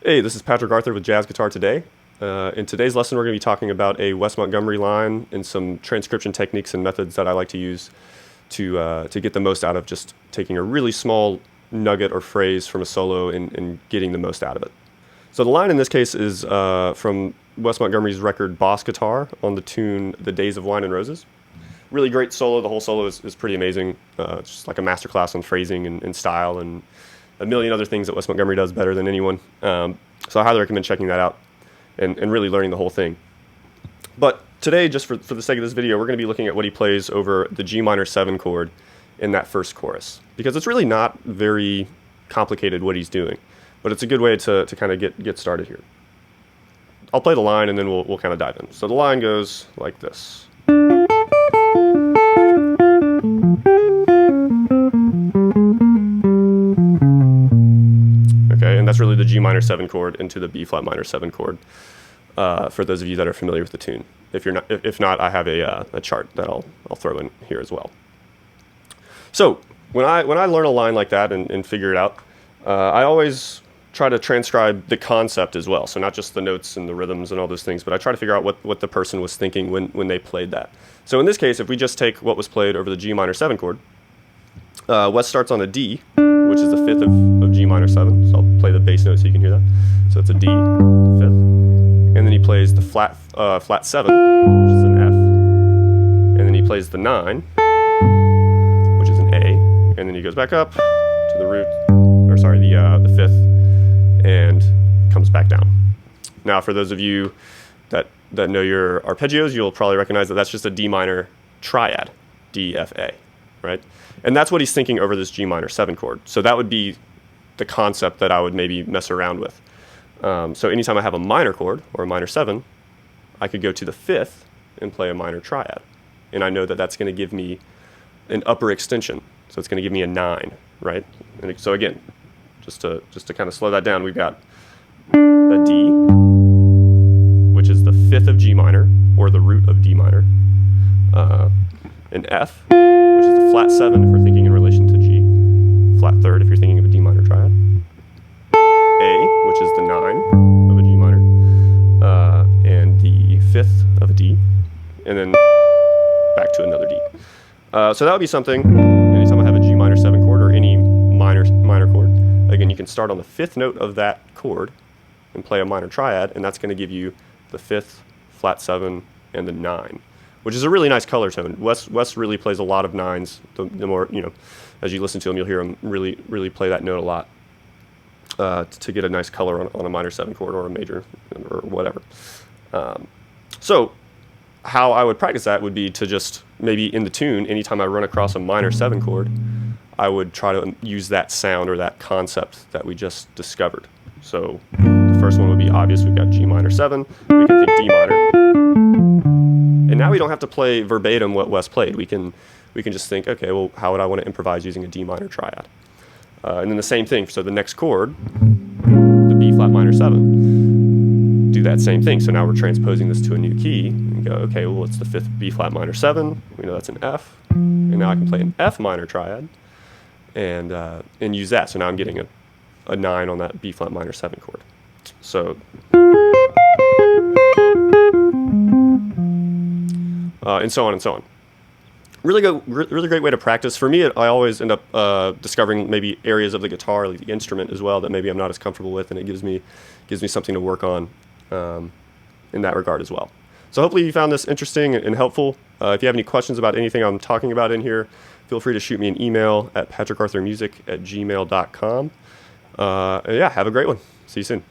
Hey, this is Patrick Arthur with Jazz Guitar Today. In today's lesson, we're going to be talking about a Wes Montgomery line and some transcription techniques and methods that I like to use to get the most out of just taking a really small nugget or phrase from a solo and getting the most out of it. So the line in this case is from Wes Montgomery's record Boss Guitar on the tune The Days of Wine and Roses. Really great solo. The whole solo is pretty amazing. It's just like a masterclass on phrasing and style and a million other things that Wes Montgomery does better than anyone. So I highly recommend checking that out and really learning the whole thing. But today, just for the sake of this video, we're going to be looking at what he plays over the G minor 7 chord in that first chorus. Because it's really not very complicated what he's doing, but it's a good way to kind of get started here. I'll play the line and then we'll kind of dive in. So the line goes like this. And that's really the G minor 7 chord into the B flat minor 7 chord. For those of you that are familiar with the tune, if not, I have a chart that I'll throw in here as well. So when I learn a line like that and figure it out, I always try to transcribe the concept as well. So not just the notes and the rhythms and all those things, but I try to figure out what the person was thinking when they played that. So in this case, if we just take what was played over the G minor 7 chord, Wes starts on a D, which is the 5th of G minor 7. So I'll play the bass note so you can hear that. So it's a D, the 5th. And then he plays the flat 7, which is an F. And then he plays the 9, which is an A. And then he goes back up to the root, the 5th, and comes back down. Now, for those of you that know your arpeggios, you'll probably recognize that that's just a D minor triad, D, F, A, right? And that's what he's thinking over this G minor 7 chord. So that would be the concept that I would maybe mess around with. So anytime I have a minor chord or a minor 7, I could go to the 5th and play a minor triad. And I know that that's going to give me an upper extension. So it's going to give me a 9, right? And so again, just to kind of slow that down, we've got a D, which is the 5th of G minor, or the root of D minor, an F, which is the flat 7 if we're thinking in relation to G, flat 3rd if you're thinking of a D minor triad, A, which is the 9 of a G minor, and the 5th of a D, and then back to another D. So that would be something, anytime I have a G minor 7 chord or any minor chord, again, you can start on the 5th note of that chord and play a minor triad, and that's going to give you the 5th, flat 7, and the 9, which is a really nice color tone. Wes really plays a lot of 9s. The more, as you listen to him, you'll hear him really play that note a lot to get a nice color on a minor 7 chord or a major or whatever. So how I would practice that would be to just maybe in the tune, anytime I run across a minor 7 chord, I would try to use that sound or that concept that we just discovered. So the first one would be obvious. We've got G minor 7. We can think D minor. And now we don't have to play verbatim what Wes played. We can just think, okay, well, how would I want to improvise using a D minor triad? And then the same thing. So the next chord, the B flat minor 7, do that same thing. So now we're transposing this to a new key and go, okay, well, it's the 5th B flat minor 7. We know that's an F. And now I can play an F minor triad and use that. So now I'm getting a 9 on that B flat minor 7 chord. So and so on and so on. Really great way to practice. For me, I always end up discovering maybe areas of the guitar, like the instrument as well, that maybe I'm not as comfortable with, and it gives me something to work on in that regard as well. So hopefully you found this interesting and helpful. If you have any questions about anything I'm talking about in here, feel free to shoot me an email at patrickarthurmusic@gmail.com. Yeah, have a great one. See you soon.